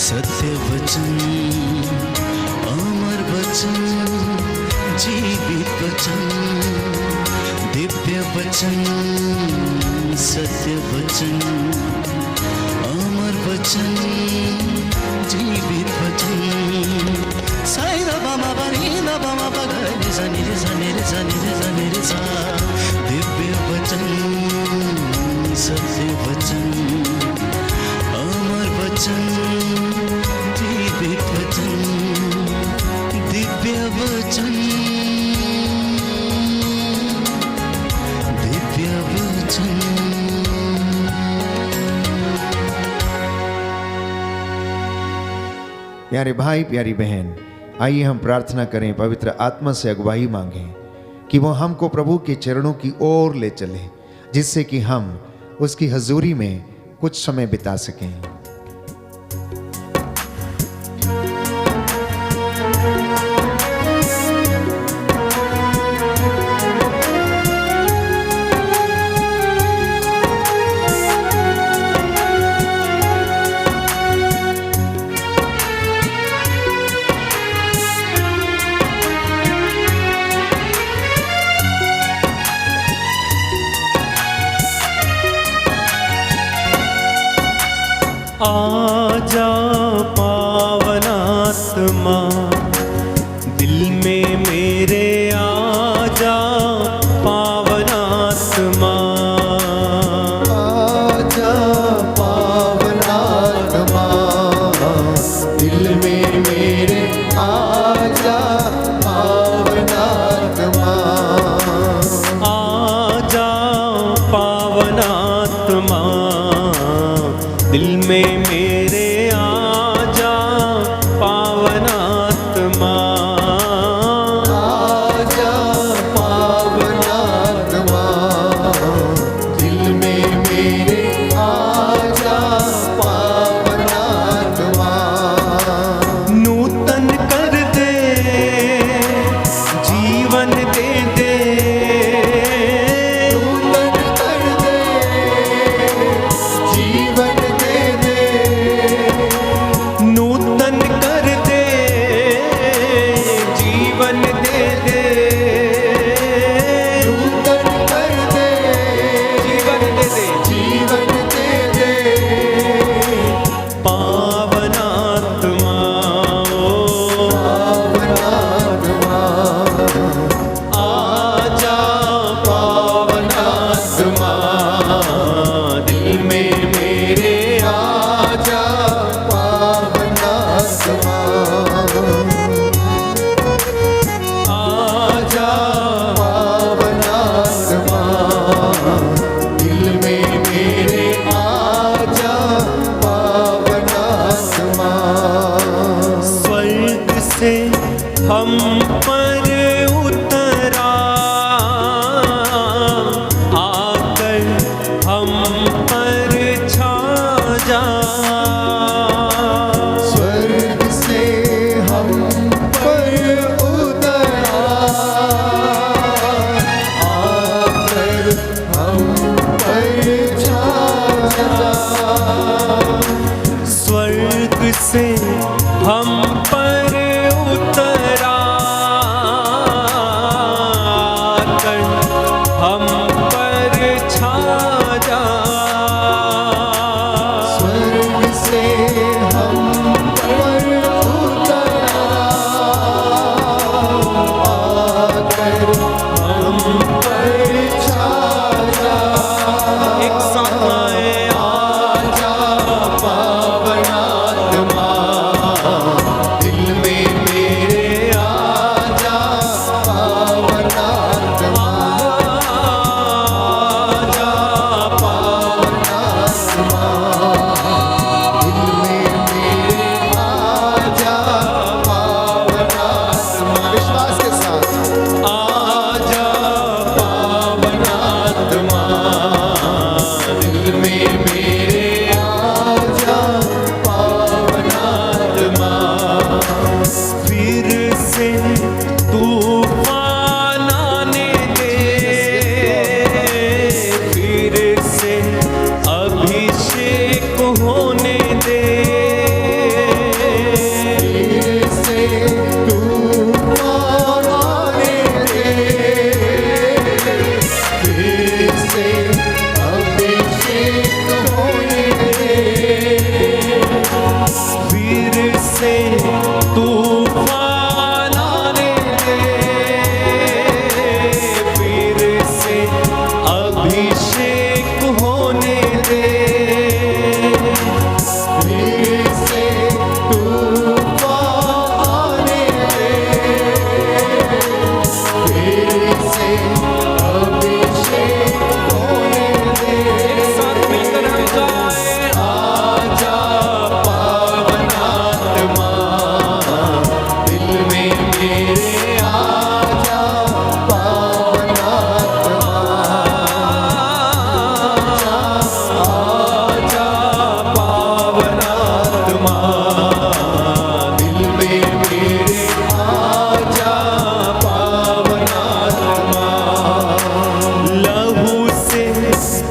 सत्य वचन, अमर वचन, जीवित वचन, दिव्य वचन, सत्य वचन, अमर वचन, जीवित वचन। साई दा बामा बनी दा बामा बगरे जनी रे जनी रे जनी रे जनी रे सा। दिव्य वचन, सत्य वचन, अमर वचन, जीवित वचन, दिव्य वचन, दिव्य वचन। प्यारे भाई प्यारी बहन, आइए हम प्रार्थना करें, पवित्र आत्मा से अगुवाई मांगें कि वो हमको प्रभु के चरणों की ओर ले चले, जिससे कि हम उसकी हजूरी में कुछ समय बिता सकें। आजा पावनात्मा, दिल में मेरे आजा पावनात्मा। आजा पावनात्मा, दिल में मेरे आजा पावनात्मा। आजा पावनात्मा, दिल में मेरे आजा पावनात्मा। आजा पावनात्मा, दिल में मेरे आजा पावनात्मा। नूतन कर दे, जीवन दे दे, नूतन कर दे, जीवन दे दे, नूतन कर दे, जीवन दे दे, नूतन कर दे, जीवन दे दे, जीवन दे दे। पावनात्मा ओ पावनात्मा, आजा पावनात्मा, दिल में मेरे आजा पावनात्मा। आजा पावनात्मा, दिल में मेरे आजा पावनात्मा। स्वर्ग से हम पर उतरा, आकर हम पर छा जा। स्वर्ग से हम पर उतरा, आकर हम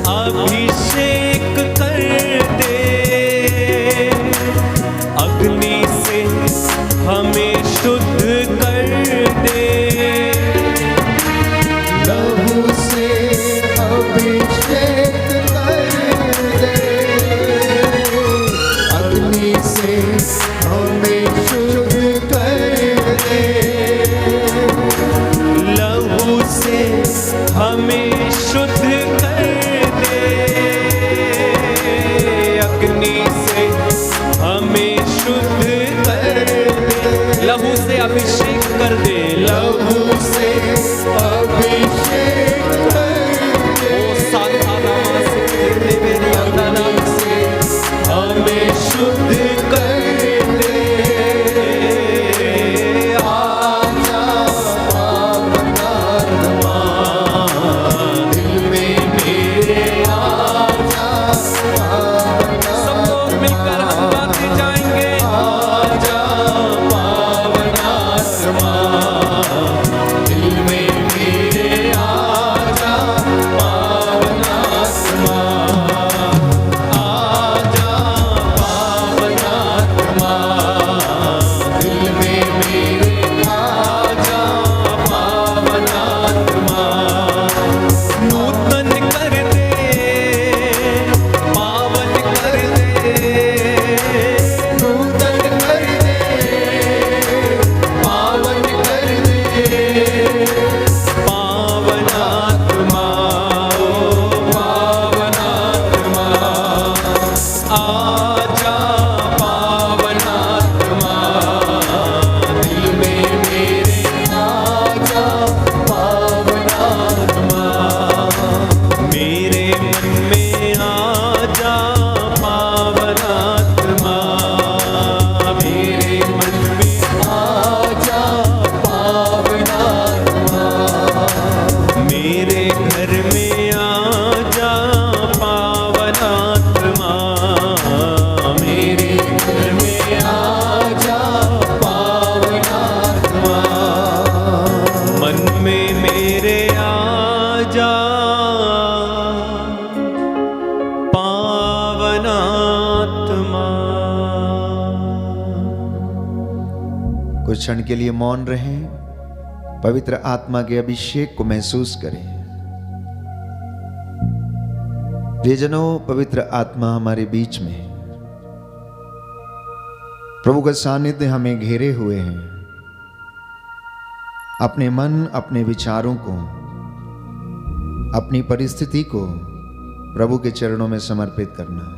अभिषेक कर दे, अग्नि से हमें शुद्ध कर दे, लहू से अभिषेक कर दे, अग्नि से हमें शुद्ध कर दे, लहू से हमें शुद्ध कर दे, अग्नि से हमें शुद्ध कर दे, लहू से अभिषेक कर दे, लहू से अभिषेक कर दे, ओ साधारण से मेरी अंदर से हमें शुद्ध कर दे, आजा पावनात्मा, दिल में मेरे आजा सब लोग मिलकर हम गाते जाएंगे, आजा पावनात्मा, दिल में मेरे आजा पावनात्मा, आजा पावनात्मा, दिल में मेरे आजा पावनात्मा, नूतन कर दे, पावन कर दे, नूतन कर दे, पावन कर दे, पावनात्मा, ओ पावनात्मा, आजा पावनात्मा, दिल में मेरे आजा पावनात्मा, मेरे मन में आजा पावनात्मा, मेरे मन में आजा पावनात्मा, मेरे घर में आजा पावनात्मा, मेरे घर में आजा पावनात्मा, मन में मेरे आजा पावनात्मा। कुछ क्षण के लिए मौन रहें, पवित्र आत्मा के अभिषेक को महसूस करें। प्रियजनों, पवित्र आत्मा हमारे बीच में है। प्रभु का सानिध्य हमें घेरे हुए हैं। अपने मन, अपने विचारों को, अपनी परिस्थिति को प्रभु के चरणों में समर्पित करना।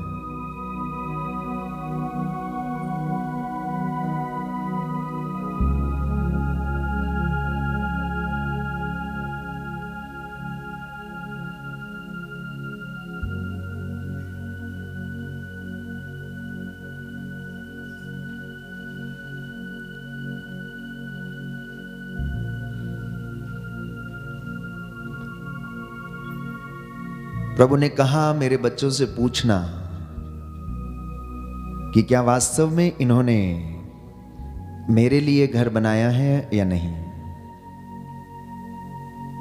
प्रभु ने कहा, मेरे बच्चों से पूछना कि क्या वास्तव में इन्होंने मेरे लिए घर बनाया है या नहीं।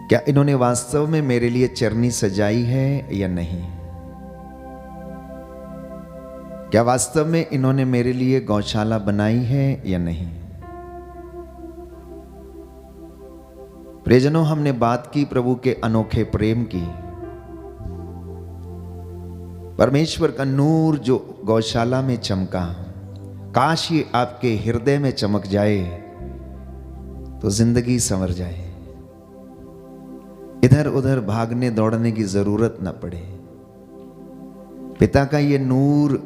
क्या इन्होंने वास्तव में मेरे लिए चरनी सजाई है या नहीं। क्या वास्तव में इन्होंने मेरे लिए गौशाला बनाई है या नहीं। प्रियजनों, हमने बात की प्रभु के अनोखे प्रेम की। परमेश्वर का नूर जो गौशाला में चमका, काश ये आपके हृदय में चमक जाए तो जिंदगी संवर जाए, इधर उधर भागने दौड़ने की जरूरत न पड़े। पिता का ये नूर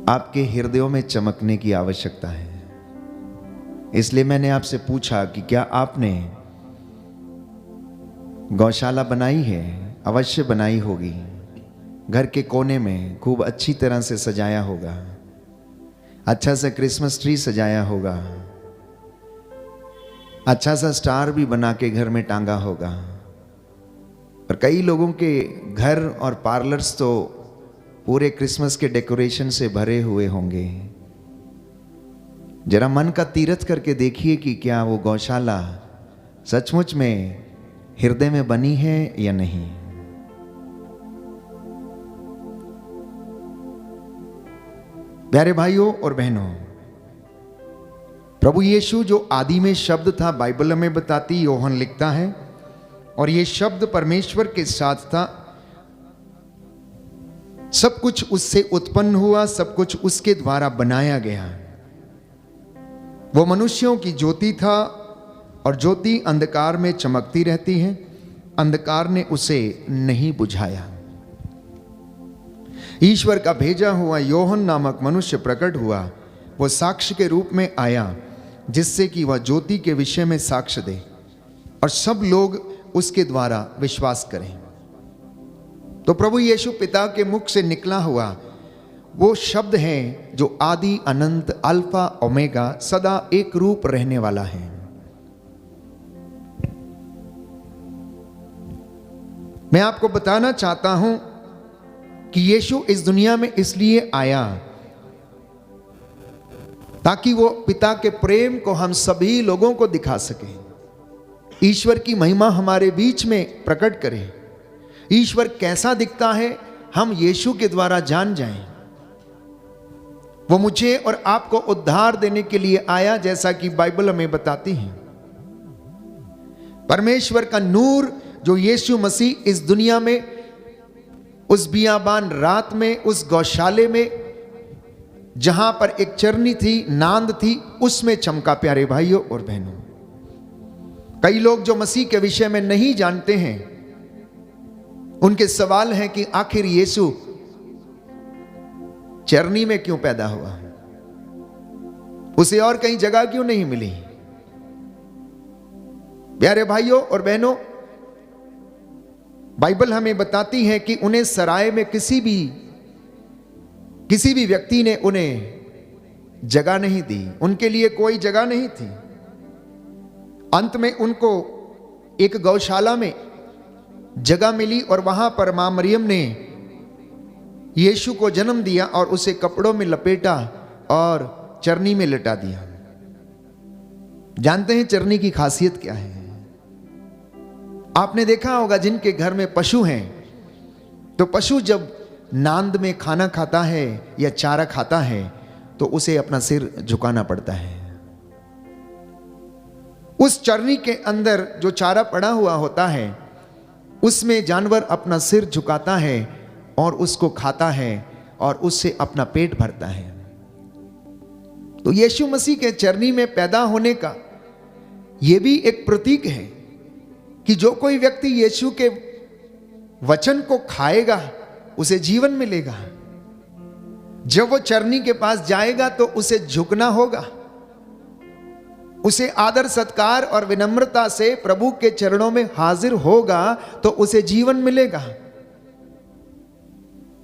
आपके हृदयों में चमकने की आवश्यकता है। इसलिए मैंने आपसे पूछा कि क्या आपने गौशाला बनाई है। अवश्य बनाई होगी। घर के कोने में खूब अच्छी तरह से सजाया होगा, अच्छा सा क्रिसमस ट्री सजाया होगा, अच्छा सा स्टार भी बना के घर में टांगा होगा। और कई लोगों के घर और पार्लर्स तो पूरे क्रिसमस के डेकोरेशन से भरे हुए होंगे। जरा मन का तीरथ करके देखिए कि क्या वो गौशाला सचमुच में हृदय में बनी है या नहीं। प्यारे भाइयों और बहनों, प्रभु यीशु जो आदि में शब्द था, बाइबल हमें बताती, योहन लिखता है, और ये शब्द परमेश्वर के साथ था। सब कुछ उससे उत्पन्न हुआ, सब कुछ उसके द्वारा बनाया गया। वो मनुष्यों की ज्योति था और ज्योति अंधकार में चमकती रहती है, अंधकार ने उसे नहीं बुझाया। ईश्वर का भेजा हुआ योहन नामक मनुष्य प्रकट हुआ। वो साक्ष्य के रूप में आया, जिससे कि वह ज्योति के विषय में साक्ष्य दे और सब लोग उसके द्वारा विश्वास करें। तो प्रभु यीशु पिता के मुख से निकला हुआ वो शब्द है जो आदि अनंत अल्फा ओमेगा सदा एक रूप रहने वाला है। मैं आपको बताना चाहता हूं कि यीशु इस दुनिया में इसलिए आया ताकि वो पिता के प्रेम को हम सभी लोगों को दिखा सके, ईश्वर की महिमा हमारे बीच में प्रकट करें। ईश्वर कैसा दिखता है हम यीशु के द्वारा जान जाएं। वो मुझे और आपको उद्धार देने के लिए आया, जैसा कि बाइबल हमें बताती है। परमेश्वर का नूर जो यीशु मसीह इस दुनिया में, उस बियाबान रात में, उस गौशाले में जहां पर एक चरनी थी, नांद थी, उसमें चमका। प्यारे भाइयों और बहनों, कई लोग जो मसीह के विषय में नहीं जानते हैं, उनके सवाल है कि आखिर यीशु चरनी में क्यों पैदा हुआ, उसे और कहीं जगह क्यों नहीं मिली। प्यारे भाइयों और बहनों, बाइबल हमें बताती है कि उन्हें सराय में किसी भी व्यक्ति ने उन्हें जगह नहीं दी, उनके लिए कोई जगह नहीं थी। अंत में उनको एक गौशाला में जगह मिली और वहां पर मां मरियम ने यीशु को जन्म दिया और उसे कपड़ों में लपेटा और चरनी में लिटा दिया। जानते हैं चरनी की खासियत क्या है? आपने देखा होगा जिनके घर में पशु हैं, तो पशु जब नांद में खाना खाता है या चारा खाता है तो उसे अपना सिर झुकाना पड़ता है। उस चरनी के अंदर जो चारा पड़ा हुआ होता है उसमें जानवर अपना सिर झुकाता है और उसको खाता है और उससे अपना पेट भरता है। तो यीशु मसीह के चरनी में पैदा होने का यह भी एक प्रतीक है कि जो कोई व्यक्ति यीशु के वचन को खाएगा उसे जीवन मिलेगा। जब वो चरनी के पास जाएगा तो उसे झुकना होगा, उसे आदर सत्कार और विनम्रता से प्रभु के चरणों में हाजिर होगा तो उसे जीवन मिलेगा।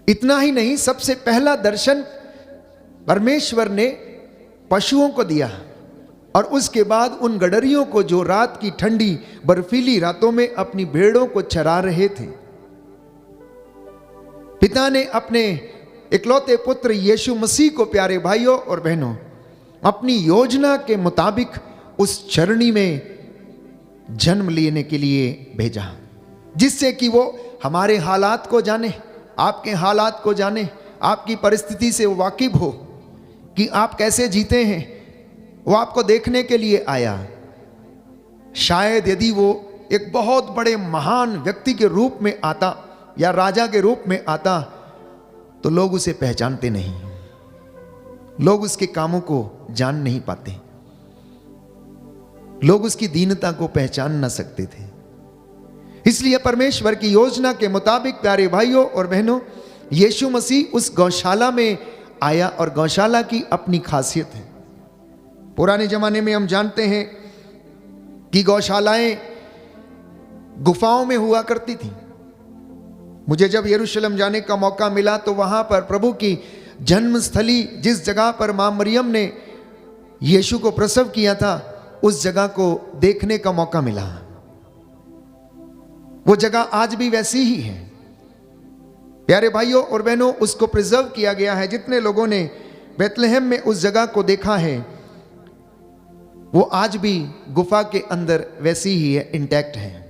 इतना ही नहीं, सबसे पहला दर्शन परमेश्वर ने पशुओं को दिया और उसके बाद उन गडरियों को जो रात की ठंडी बर्फीली रातों में अपनी भेड़ों को चरा रहे थे। पिता ने अपने इकलौते पुत्र यीशु मसीह को, प्यारे भाइयों और बहनों, अपनी योजना के मुताबिक उस चरनी में जन्म लेने के लिए भेजा, जिससे कि वो हमारे हालात को जाने, आपके हालात को जाने, आपकी परिस्थिति से वो वाकिफ हो कि आप कैसे जीते हैं। वो आपको देखने के लिए आया। शायद यदि वो एक बहुत बड़े महान व्यक्ति के रूप में आता या राजा के रूप में आता तो लोग उसे पहचानते नहीं, लोग उसके कामों को जान नहीं पाते, लोग उसकी दीनता को पहचान ना सकते थे। इसलिए परमेश्वर की योजना के मुताबिक, प्यारे भाइयों और बहनों, यीशु मसीह उस गौशाला में आया और गौशाला की अपनी खासियत है। पुराने जमाने में हम जानते हैं कि गौशालाएं गुफाओं में हुआ करती थी। मुझे जब यरूशलेम जाने का मौका मिला तो वहां पर प्रभु की जन्मस्थली, जिस जगह पर मां मरियम ने यीशु को प्रसव किया था, उस जगह को देखने का मौका मिला। वो जगह आज भी वैसी ही है। प्यारे भाइयों और बहनों, उसको प्रिजर्व किया गया है। जितने लोगों ने बेथलेहम में उस जगह को देखा है, वो आज भी गुफा के अंदर वैसी ही है, इंटैक्ट है।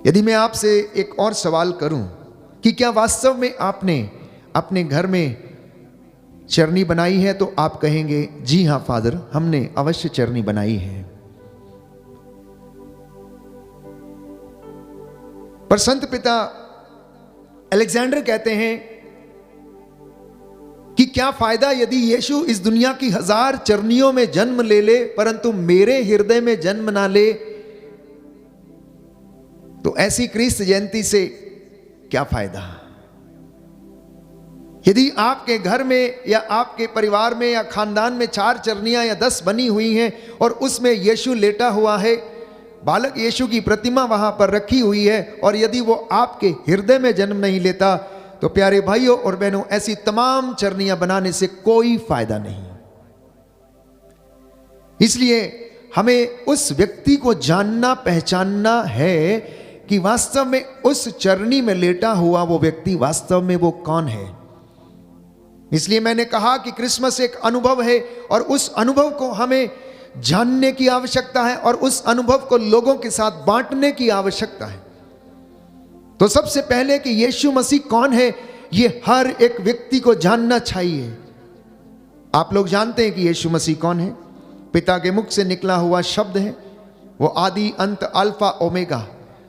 यदि मैं आपसे एक और सवाल करूं कि क्या वास्तव में आपने अपने घर में चरनी बनाई है, तो आप कहेंगे जी हां फादर, हमने अवश्य चरनी बनाई है। पर संत पिता अलेक्जेंडर कहते हैं कि क्या फायदा यदि यीशु इस दुनिया की 1000 चरनियों में जन्म ले ले, परंतु मेरे हृदय में जन्म ना ले, तो ऐसी क्रिस्त जयंती से क्या फायदा। यदि आपके घर में या आपके परिवार में या खानदान में 4 चरनियां या 10 बनी हुई हैं और उसमें यीशु लेटा हुआ है, बालक यीशु की प्रतिमा वहां पर रखी हुई है, और यदि वो आपके हृदय में जन्म नहीं लेता, तो प्यारे भाइयों और बहनों, ऐसी तमाम चरनियां बनाने से कोई फायदा नहीं। इसलिए हमें उस व्यक्ति को जानना पहचानना है कि वास्तव में उस चरनी में लेटा हुआ वो व्यक्ति वास्तव में वो कौन है। इसलिए मैंने कहा कि क्रिसमस एक अनुभव है और उस अनुभव को हमें जानने की आवश्यकता है और उस अनुभव को लोगों के साथ बांटने की आवश्यकता है। तो सबसे पहले कि यीशु मसीह कौन है, ये हर एक व्यक्ति को जानना चाहिए। आप लोग जानते हैं कि यीशु मसीह कौन है। पिता के मुख से निकला हुआ शब्द है, वो आदि अंत अल्फा ओमेगा।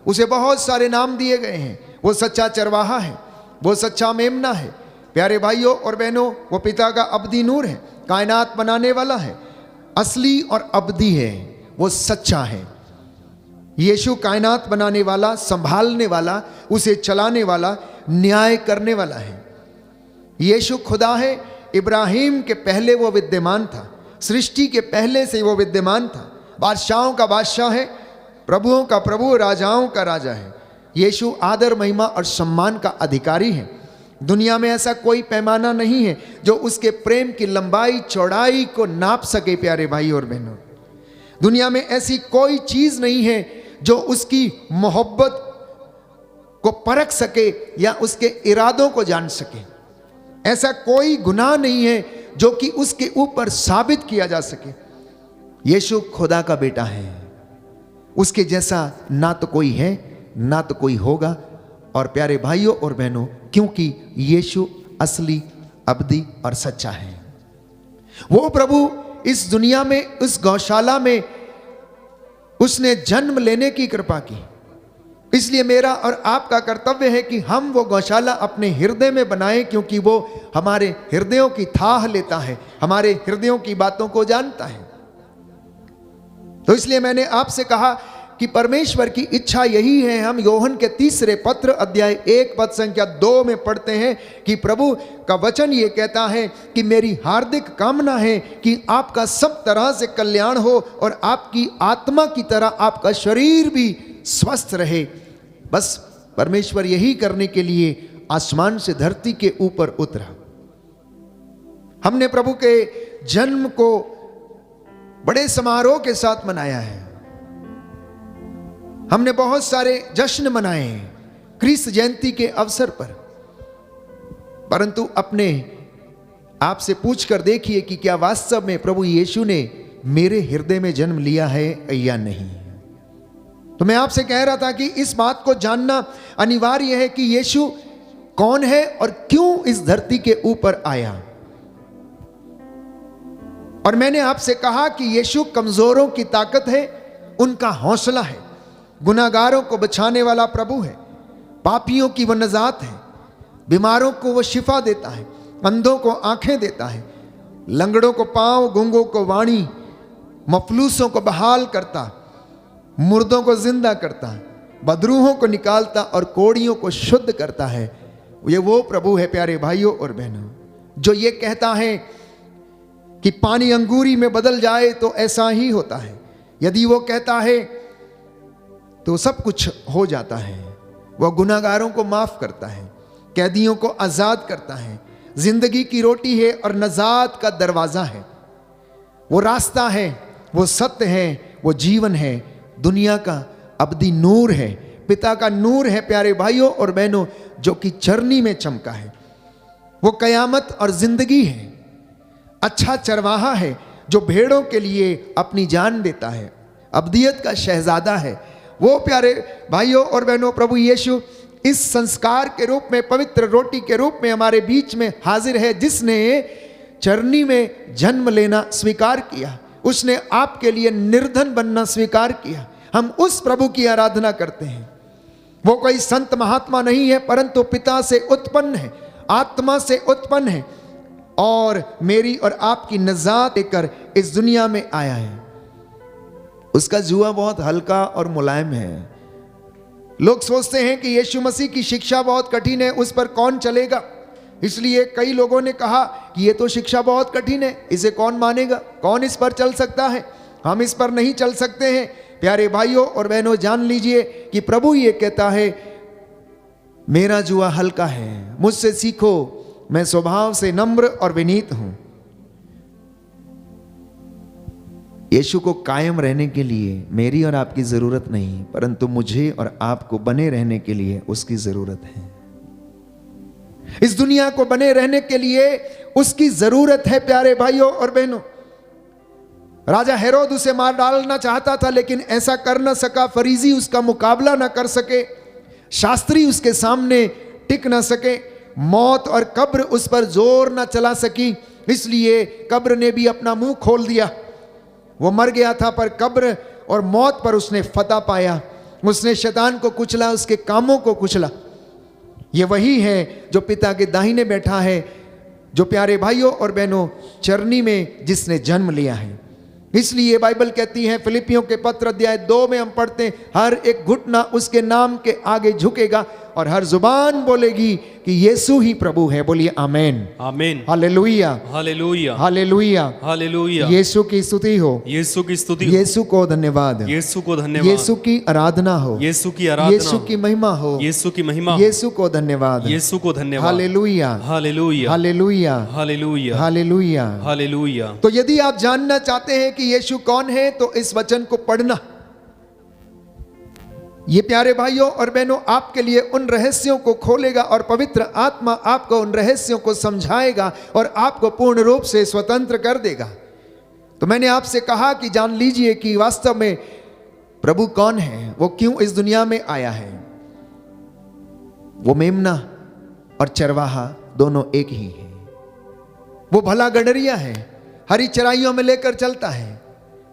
उसे बहुत सारे नाम दिए गए हैं। वो सच्चा चरवाहा है, वो सच्चा मेमना है। प्यारे भाइयों और बहनों, वो पिता का अब्दी नूर है, कायनात बनाने वाला है, असली और अब्दी है, वो सच्चा है। यीशु कायनात बनाने वाला, संभालने वाला, उसे चलाने वाला, न्याय करने वाला है। यीशु खुदा है। इब्राहिम के पहले वो विद्यमान था, सृष्टि के पहले से वो विद्यमान था। बादशाहों का बादशाह है, प्रभुओं का प्रभु, राजाओं का राजा है। यीशु आदर, महिमा और सम्मान का अधिकारी है। दुनिया में ऐसा कोई पैमाना नहीं है जो उसके प्रेम की लंबाई चौड़ाई को नाप सके। प्यारे भाई और बहनों, दुनिया में ऐसी कोई चीज नहीं है जो उसकी मोहब्बत को परख सके या उसके इरादों को जान सके। ऐसा कोई गुनाह नहीं है जो कि उसके ऊपर साबित किया जा सके। यीशु खुदा का बेटा है, उसके जैसा ना तो कोई है ना तो कोई होगा। और प्यारे भाइयों और बहनों, क्योंकि यीशु असली, अब्दी और सच्चा है। वो प्रभु इस दुनिया में, उस गौशाला में उसने जन्म लेने की कृपा की। इसलिए मेरा और आपका कर्तव्य है कि हम वो गौशाला अपने हृदय में बनाएं, क्योंकि वो हमारे हृदयों की थाह लेता है, हमारे हृदयों की बातों को जानता है। तो इसलिए मैंने आपसे कहा कि परमेश्वर की इच्छा यही है। हम योहन के 3 पत्र अध्याय 1 पद संख्या 2 में पढ़ते हैं कि प्रभु का वचन ये कहता है कि मेरी हार्दिक कामना है कि आपका सब तरह से कल्याण हो और आपकी आत्मा की तरह आपका शरीर भी स्वस्थ रहे। बस परमेश्वर यही करने के लिए आसमान से धरती के ऊपर उतरा। हमने प्रभु के जन्म को बड़े समारोह के साथ मनाया है। हमने बहुत सारे जश्न मनाए हैं क्रिस्त जयंती के अवसर पर, परंतु अपने आप से पूछकर देखिए कि क्या वास्तव में प्रभु यीशु ने मेरे हृदय में जन्म लिया है या नहीं। तो मैं आपसे कह रहा था कि इस बात को जानना अनिवार्य है कि यीशु कौन है और क्यों इस धरती के ऊपर आया। और मैंने आपसे कहा कि यीशु कमजोरों की ताकत है, उनका हौसला है, गुनाहगारों को बचाने वाला प्रभु है, पापियों की वो नजात है, बीमारों को वो शिफा देता है, अंधों को आंखें देता है, लंगड़ों को पांव, गूंगों को वाणी, मफलूसों को बहाल करता, मुर्दों को जिंदा करता, बदरूहों को निकालता और कोड़ियों को शुद्ध करता है। ये वो प्रभु है प्यारे भाइयों और बहनों, जो ये कहता है कि पानी अंगूरी में बदल जाए तो ऐसा ही होता है। यदि वो कहता है तो सब कुछ हो जाता है। वह गुनाहगारों को माफ करता है, कैदियों को आजाद करता है, जिंदगी की रोटी है और नजात का दरवाजा है। वो रास्ता है, वो सत्य है, वो जीवन है, दुनिया का अब्दी नूर है, पिता का नूर है प्यारे भाइयों और बहनों, जो कि चरनी में चमका है। वो कयामत और जिंदगी है, अच्छा चरवाहा है जो भेड़ों के लिए अपनी जान देता है, अब्दियत का शहजादा है। वो प्यारे भाइयों और बहनों प्रभु यीशु इस संस्कार के रूप में, पवित्र रोटी के रूप में हमारे बीच में हाजिर है, जिसने चरनी में जन्म लेना स्वीकार किया, उसने आपके लिए निर्धन बनना स्वीकार किया। हम उस प्रभु की आराधना करते हैं। वो कोई संत महात्मा नहीं है, परंतु पिता से उत्पन्न है, आत्मा से उत्पन्न है और मेरी और आपकी नजात लेकर इस दुनिया में आया है। उसका जुआ बहुत हल्का और मुलायम है। लोग सोचते हैं कि यीशु मसीह की शिक्षा बहुत कठिन है, उस पर कौन चलेगा। इसलिए कई लोगों ने कहा कि ये तो शिक्षा बहुत कठिन है, इसे कौन मानेगा, कौन इस पर चल सकता है। हम इस पर नहीं चल सकते हैं। प्यारे भाइयों और बहनों, जान लीजिए कि प्रभु ये कहता है, मेरा जुआ हल्का है, मुझसे सीखो, मैं स्वभाव से नम्र और विनीत हूं। यीशु को कायम रहने के लिए मेरी और आपकी जरूरत नहीं, परंतु मुझे और आपको बने रहने के लिए उसकी जरूरत है। इस दुनिया को बने रहने के लिए उसकी जरूरत है। प्यारे भाइयों और बहनों, राजा हेरोद उसे मार डालना चाहता था, लेकिन ऐसा कर न सका। फरीसी उसका मुकाबला न कर सके, शास्त्री उसके सामने टिक न सके, मौत और कब्र उस पर जोर न चला सकी। इसलिए कब्र ने भी अपना मुंह खोल दिया। वो मर गया था, पर कब्र और मौत पर उसने फतह पाया। उसने शैतान को कुचला, उसके कामों को कुचला। ये वही है जो पिता के दाहिने बैठा है, जो प्यारे भाइयों और बहनों चरनी में जिसने जन्म लिया है। इसलिए बाइबल कहती है, फिलिपियों के पत्र अध्याय 2 में हम पढ़ते हैं, हर एक घुटना उसके नाम के आगे झुकेगा और हर जुबान बोलेगी कि यीशु ही प्रभु है। बोलिए आमेन, आमीन, हालेलुया, हालेलुया, हालेलुया, हालेलुया। यीशु की स्तुति हो, यीशु की स्तुति हो, यीशु को धन्यवाद, यीशु को धन्यवाद, यीशु की आराधना हो, यीशु की आराधना, यीशु की महिमा हो, यीशु की महिमा, यीशु को धन्यवाद, यीशु को धन्यवाद, hallelujah, hallelujah, hallelujah, hallelujah, hallelujah, hallelujah. तो यदि आप जानना चाहते हैं कि यीशु कौन है, तो इस वचन को पढ़ना। ये प्यारे भाइयों और बहनों आपके लिए उन रहस्यों को खोलेगा और पवित्र आत्मा आपको उन रहस्यों को समझाएगा और आपको पूर्ण रूप से स्वतंत्र कर देगा। तो मैंने आपसे कहा कि जान लीजिए कि वास्तव में प्रभु कौन है, वो क्यों इस दुनिया में आया है। वो मेमना और चरवाहा दोनों एक ही है। वो भला गडरिया है, हरी चराइयों में लेकर चलता है।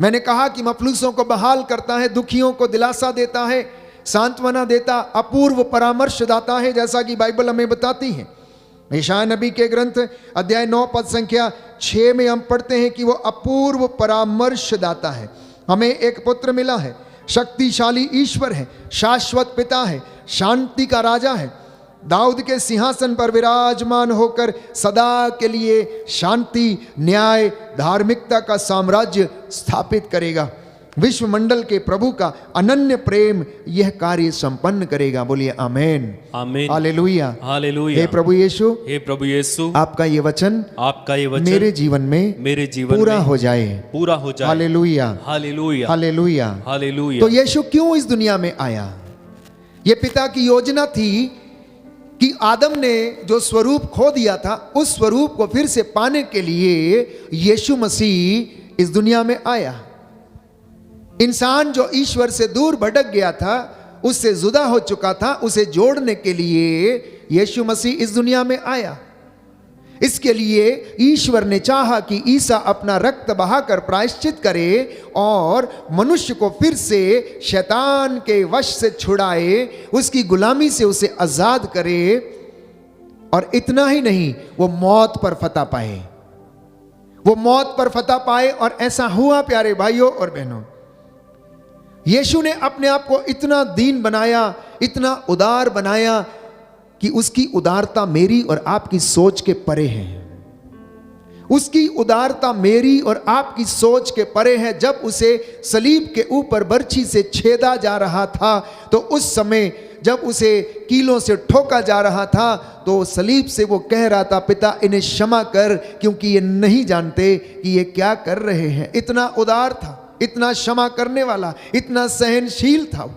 मैंने कहा कि मफलूसों को बहाल करता है, दुखियों को दिलासा देता है, सांत्वना देता, अपूर्व परामर्श दाता है, जैसा कि बाइबल हमें बताती है। यशायाह नबी के ग्रंथ अध्याय 9 पद संख्या 6 में हम पढ़ते हैं कि वो अपूर्व परामर्श दाता है। हमें एक पुत्र मिला है, शक्तिशाली ईश्वर है, शाश्वत पिता है, शांति का राजा है, दाऊद के सिंहासन पर विराजमान होकर सदा के लिए शांति, न्याय, धार्मिकता का साम्राज्य स्थापित करेगा। विश्व मंडल के प्रभु का अनन्य प्रेम यह कार्य संपन्न करेगा। बोलिए आमेन, आमीन, हालेलुया, हालेलुया। हे प्रभु यीशु, हे प्रभु यीशु, आपका ये वचन मेरे जीवन में पूरा हो जाए, पूरा हो जाए। Hallelujah, hallelujah, hallelujah, hallelujah. तो यीशु क्यों इस दुनिया में आया? ये पिता की योजना थी कि आदम ने जो स्वरूप खो दिया था, उस स्वरूप को फिर से पाने के लिए यीशु मसीह इस दुनिया में आया। इंसान जो ईश्वर से दूर भटक गया था, उससे जुदा हो चुका था, उसे जोड़ने के लिए यीशु मसीह इस दुनिया में आया। इसके लिए ईश्वर ने चाहा कि ईसा अपना रक्त बहाकर प्रायश्चित करे और मनुष्य को फिर से शैतान के वश से छुड़ाए, उसकी गुलामी से उसे आजाद करे। और इतना ही नहीं, वो मौत पर फतह पाए, वो मौत पर फतह पाए। और ऐसा हुआ प्यारे भाइयों और बहनों। यीशु ने अपने आप को इतना दीन बनाया, इतना उदार बनाया कि उसकी उदारता मेरी और आपकी सोच के परे है। उसकी उदारता मेरी और आपकी सोच के परे है। जब उसे सलीब के ऊपर बर्छी से छेदा जा रहा था, तो उस समय जब उसे कीलों से ठोका जा रहा था, तो सलीब से वो कह रहा था, पिता इन्हें क्षमा कर, क्योंकि ये नहीं जानते कि ये क्या कर रहे हैं। इतना उदार था, इतना क्षमा करने वाला, इतना सहनशील था।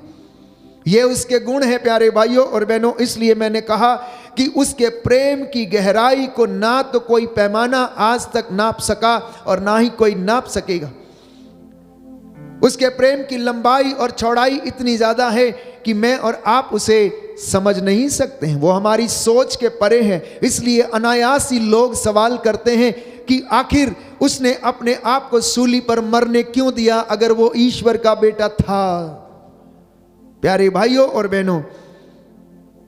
ये उसके गुण है प्यारे भाइयों और बहनों। इसलिए मैंने कहा कि उसके प्रेम की गहराई को ना तो कोई पैमाना आज तक नाप सका और ना ही कोई नाप सकेगा। उसके प्रेम की लंबाई और चौड़ाई इतनी ज्यादा है कि मैं और आप उसे समझ नहीं सकते हैं, वो हमारी सोच के परे है। इसलिए अनायास ही लोग सवाल करते हैं कि आखिर उसने अपने आप को सूली पर मरने क्यों दिया अगर वो ईश्वर का बेटा था। प्यारे भाइयों और बहनों,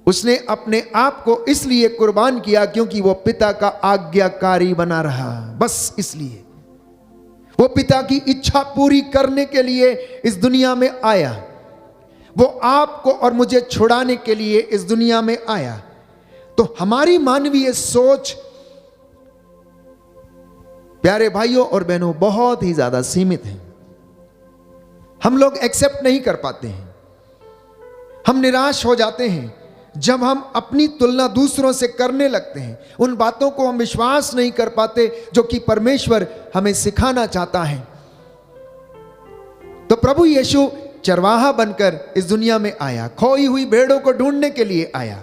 उसने अपने आप को इसलिए कुर्बान किया क्योंकि वो पिता का आज्ञाकारी बना रहा, बस इसलिए। वो पिता की इच्छा पूरी करने के लिए इस दुनिया में आया, वो आपको और मुझे छुड़ाने के लिए इस दुनिया में आया। तो हमारी मानवीय सोच प्यारे भाइयों और बहनों बहुत ही ज्यादा सीमित है। हम लोग एक्सेप्ट नहीं कर पाते हैं, हम निराश हो जाते हैं जब हम अपनी तुलना दूसरों से करने लगते हैं। उन बातों को हम विश्वास नहीं कर पाते जो कि परमेश्वर हमें सिखाना चाहता है। तो प्रभु यीशु चरवाहा बनकर इस दुनिया में आया, खोई हुई भेड़ों को ढूंढने के लिए आया।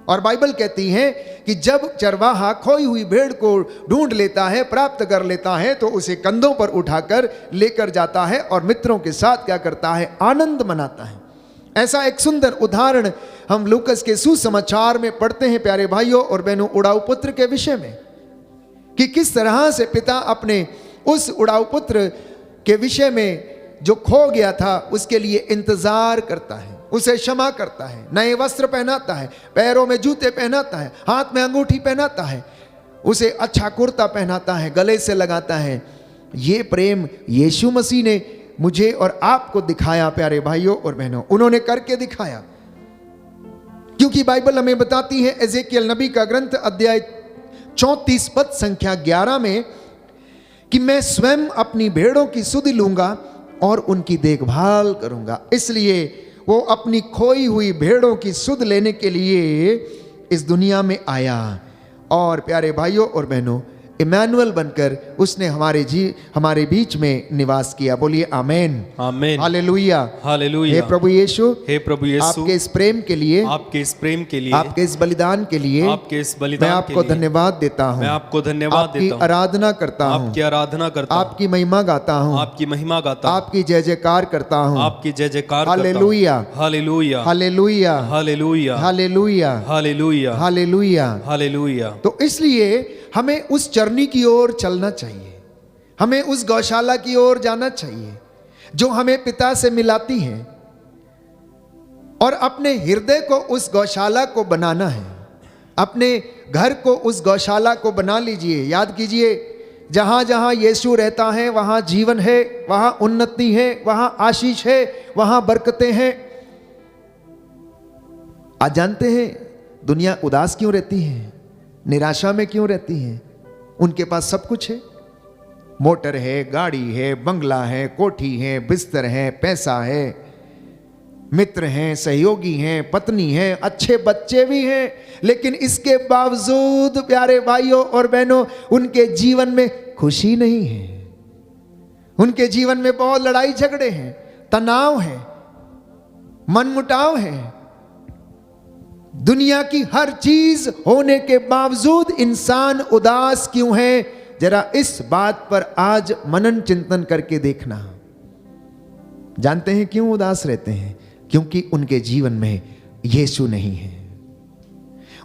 और बाइबल कहती है कि जब चरवाहा खोई हुई भेड़ को ढूंढ लेता है, प्राप्त कर लेता है, तो उसे कंधों पर उठाकर लेकर जाता है और मित्रों के साथ क्या करता है, आनंद मनाता है। ऐसा एक सुंदर उदाहरण हम लूकस के सुसमाचार में पढ़ते हैं प्यारे भाइयों और बहनों, उड़ाऊ पुत्र के विषय में, कि किस तरह से पिता अपने उस उड़ाऊ पुत्र के विषय में जो खो गया था उसके लिए इंतजार करता है, उसे क्षमा करता है, नए वस्त्र पहनाता है, पैरों में जूते पहनाता है, हाथ में अंगूठी पहनाता है, उसे अच्छा कुर्ता पहनाता है, गले से लगाता है। ये प्रेम यीशु मसीह ने मुझे और आपको दिखाया प्यारे भाइयों और बहनों, उन्होंने करके दिखाया। क्योंकि बाइबल हमें बताती है एजेकियल नबी का ग्रंथ अध्याय 34 पद संख्या 11 में कि मैं स्वयं अपनी भेड़ों की सुधि लूंगा और उनकी देखभाल करूंगा। इसलिए वो अपनी खोई हुई भेड़ों की सुध लेने के लिए इस दुनिया में आया और प्यारे भाइयों और बहनों इमैनुअल बनकर उसने हमारे बीच में निवास किया। बोलिए आमेन, आमेन, हालेलुया, हालेलुया। हे प्रभु यीशु, हे प्रभु यीशु, आपके इस प्रेम के लिए, आपके इस प्रेम के लिए, आपके इस बलिदान के लिए, आपके इस बलिदान मैं आपको धन्यवाद देता हूँ, मैं आपको धन्यवाद आपकी देता हूँ, आराधना करता हूँ, आपकी आराधना करता हूँ, आपकी महिमा गाता हूँ, आपकी महिमा गाता हूँ, आपकी जय जयकार करता हूँ, आपकी जय जयकार करता हूँ। Hallelujah, hallelujah, hallelujah, hallelujah, hallelujah, hallelujah, hallelujah. Hallelujah. तो इसलिए हमें उस चरनी की ओर चलना चाहिए, हमें उस गौशाला की ओर जाना चाहिए जो हमें पिता से मिलाती है, और अपने हृदय को उस गौशाला को बनाना है, अपने घर को उस गौशाला को बना लीजिए। याद कीजिए, जहां जहां यीशु रहता है वहां जीवन है, वहां उन्नति है, वहां आशीष है, वहां बरकतें हैं। आज जानते हैं दुनिया उदास क्यों रहती है, निराशा में क्यों रहती है? उनके पास सब कुछ है, मोटर है, गाड़ी है, बंगला है, कोठी है, बिस्तर है, पैसा है, मित्र हैं, सहयोगी हैं, पत्नी है, अच्छे बच्चे भी हैं, लेकिन इसके बावजूद प्यारे भाइयों और बहनों उनके जीवन में खुशी नहीं है। उनके जीवन में बहुत लड़ाई झगड़े हैं, तनाव है, मनमुटाव है। दुनिया की हर चीज होने के बावजूद इंसान उदास क्यों है? जरा इस बात पर आज मनन चिंतन करके देखना। जानते हैं क्यों उदास रहते हैं? क्योंकि उनके जीवन में यीशु नहीं है,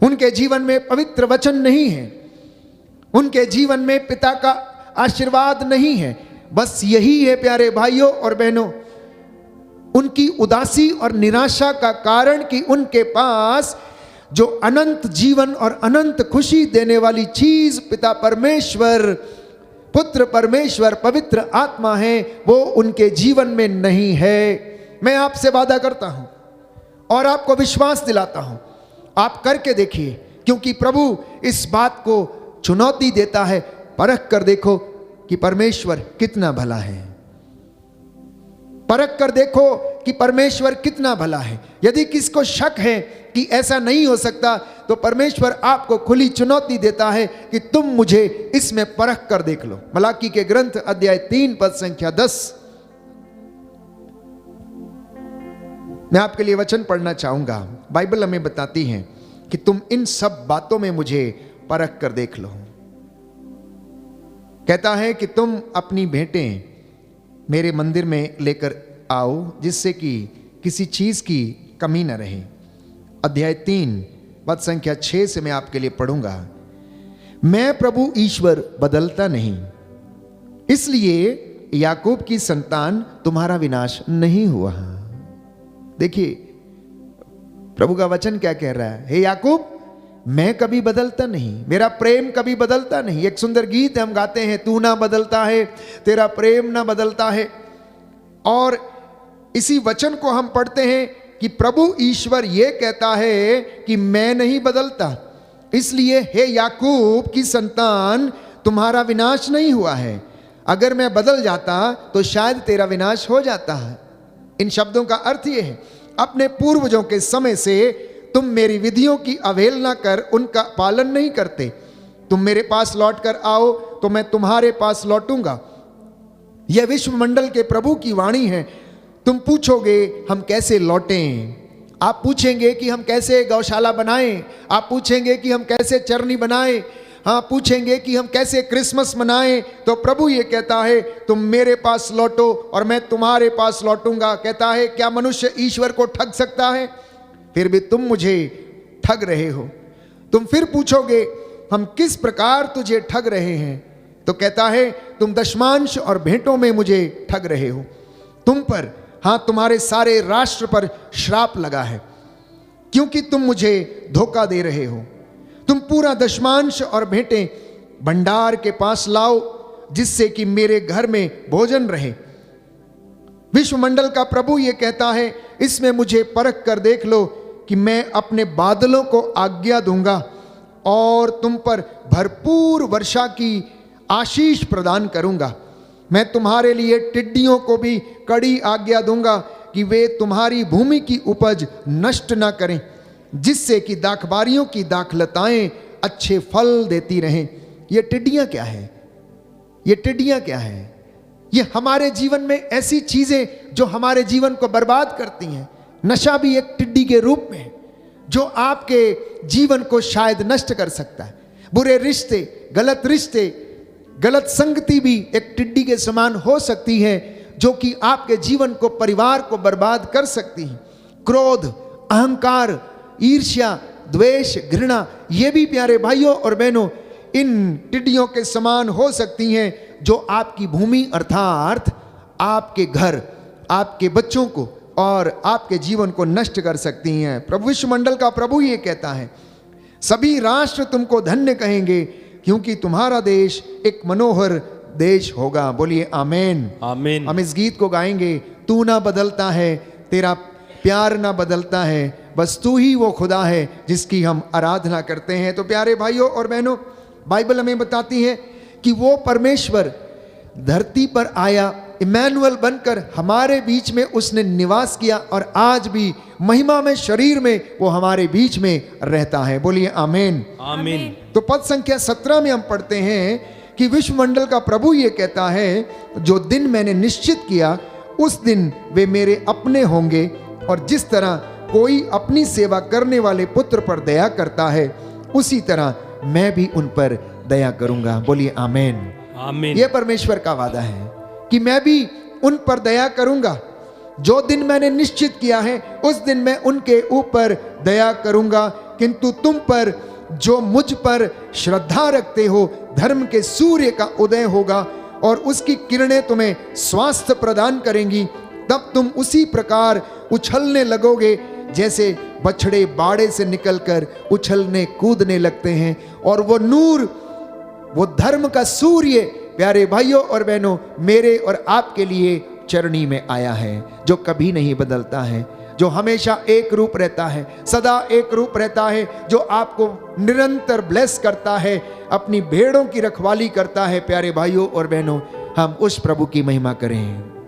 उनके जीवन में पवित्र वचन नहीं है, उनके जीवन में पिता का आशीर्वाद नहीं है। बस यही है प्यारे भाइयों और बहनों उनकी उदासी और निराशा का कारण कि उनके पास जो अनंत जीवन और अनंत खुशी देने वाली चीज पिता परमेश्वर, पुत्र परमेश्वर, पवित्र आत्मा है, वो उनके जीवन में नहीं है। मैं आपसे वादा करता हूं और आपको विश्वास दिलाता हूं, आप करके देखिए, क्योंकि प्रभु इस बात को चुनौती देता है। परख कर देखो कि परमेश्वर कितना भला है, परख कर देखो कि परमेश्वर कितना भला है। यदि किसको शक है कि ऐसा नहीं हो सकता, तो परमेश्वर आपको खुली चुनौती देता है कि तुम मुझे इसमें परख कर देख लो। मलाकी के ग्रंथ अध्याय 3 पद संख्या 10। मैं आपके लिए वचन पढ़ना चाहूंगा। बाइबल हमें बताती है कि तुम इन सब बातों में मुझे परख कर देख लो। कहता है कि तुम अपनी भेंटें मेरे मंदिर में लेकर आओ, जिससे कि किसी चीज की कमी न रहे, अध्याय 3 पद संख्या 6 से मैं आपके लिए पढ़ूंगा। मैं प्रभु ईश्वर बदलता नहीं, इसलिए याकूब की संतान तुम्हारा विनाश नहीं हुआ। देखिए प्रभु का वचन क्या कह रहा है, हे याकूब मैं कभी बदलता नहीं, मेरा प्रेम कभी बदलता नहीं। एक सुंदर गीत हम गाते हैं, तू ना बदलता है, तेरा प्रेम ना बदलता है। और इसी वचन को हम पढ़ते हैं कि प्रभु ईश्वर ये कहता है कि मैं नहीं बदलता, इसलिए हे याकूब की संतान तुम्हारा विनाश नहीं हुआ है। अगर मैं बदल जाता तो शायद तेरा विनाश हो जाता है। इन शब्दों का अर्थ यह है, अपने पूर्वजों के समय से तुम मेरी विधियों की अवहेलना कर उनका पालन नहीं करते। तुम मेरे पास लौट कर आओ तो मैं तुम्हारे पास लौटूंगा। यह विश्वमंडल के प्रभु की वाणी है। तुम पूछोगे हम कैसे लौटें, आप पूछेंगे कि हम कैसे गौशाला बनाएं, आप पूछेंगे कि हम कैसे चरनी बनाएं, हाँ पूछेंगे कि हम कैसे क्रिसमस मनाएं। तो प्रभु ये कहता है तुम मेरे पास लौटो और मैं तुम्हारे पास लौटूंगा। कहता है क्या मनुष्य ईश्वर को ठग सकता है? फिर भी तुम मुझे ठग रहे हो। तुम फिर पूछोगे हम किस प्रकार तुझे ठग रहे हैं? तो कहता है तुम दशमांश और भेंटों में मुझे ठग रहे हो। तुम पर, हाँ तुम्हारे सारे राष्ट्र पर श्राप लगा है, क्योंकि तुम मुझे धोखा दे रहे हो। तुम पूरा दशमांश और भेंटें भंडार के पास लाओ, जिससे कि मेरे घर में भोजन रहे। विश्वमंडल का प्रभु ये कहता है, इसमें मुझे परख कर देख लो कि मैं अपने बादलों को आज्ञा दूंगा और तुम पर भरपूर वर्षा की आशीष प्रदान करूंगा। मैं तुम्हारे लिए टिड्डियों को भी कड़ी आज्ञा दूंगा कि वे तुम्हारी भूमि की उपज नष्ट ना करें, जिससे कि दाखबारियों की दाखलताएं अच्छे फल देती रहें। ये टिड्डियां क्या है? ये टिड्डियां क्या है? ये हमारे जीवन में ऐसी चीजें जो हमारे जीवन को बर्बाद करती हैं। नशा भी एक टिड्डी के रूप में है, जो आपके जीवन को शायद नष्ट कर सकता है। बुरे रिश्ते, गलत संगति भी एक टिड्डी के समान हो सकती है, जो कि आपके जीवन को, परिवार को बर्बाद कर सकती है। क्रोध, अहंकार, ईर्ष्या, द्वेष, घृणा, ये भी प्यारे भाइयों और बहनों इन टिड्डियों के समान हो सकती हैं, जो आपकी भूमि अर्थात आपके घर, आपके बच्चों को और आपके जीवन को नष्ट कर सकती हैं। प्रभु विश्वमंडल का प्रभु ये कहता है, सभी राष्ट्र तुमको धन्य कहेंगे, क्योंकि तुम्हारा देश एक मनोहर देश होगा। बोलिए आमीन, आमीन। हम इस गीत को गाएंगे, तू ना बदलता है, तेरा प्यार ना बदलता है, बस तू ही वो खुदा है जिसकी हम आराधना करते हैं। तो प्यारे भाइयों और बहनों, बाइबल हमें बताती है कि वो परमेश्वर धरती पर आया, इमैनुअल बनकर हमारे बीच में उसने निवास किया और आज भी महिमा में, शरीर में वो हमारे बीच में रहता है। बोलिए आमीन, आमीन। तो पद संख्या 17 में हम पढ़ते हैं कि विश्वमंडल का प्रभु ये कहता है, जो दिन मैंने निश्चित किया उस दिन वे मेरे अपने होंगे, और जिस तरह कोई अपनी सेवा करने वाले पुत्र पर दया करता है, उसी तरह मैं भी उन पर दया करूंगा। बोलिए आमीन, आमीन। यह परमेश्वर का वादा है कि मैं भी उन पर दया करूंगा। जो दिन मैंने निश्चित किया है उस दिन मैं उनके ऊपर दया करूंगा। किंतु तुम पर, जो मुझ पर श्रद्धा रखते हो, धर्म के सूर्य का उदय होगा और उसकी किरणें तुम्हें स्वास्थ्य प्रदान करेंगी। तब तुम उसी प्रकार उछलने लगोगे जैसे बछड़े बाड़े से निकलकर उछलने कूदने लगते हैं। और वो नूर, वो धर्म का सूर्य प्यारे भाइयों और बहनों मेरे और आपके लिए चरनी में आया है, जो कभी नहीं बदलता है, जो हमेशा एक रूप रहता है, सदा एक रूप रहता है, जो आपको निरंतर ब्लेस करता है, अपनी भेड़ों की रखवाली करता है। प्यारे भाइयों और बहनों, हम उस प्रभु की महिमा करें।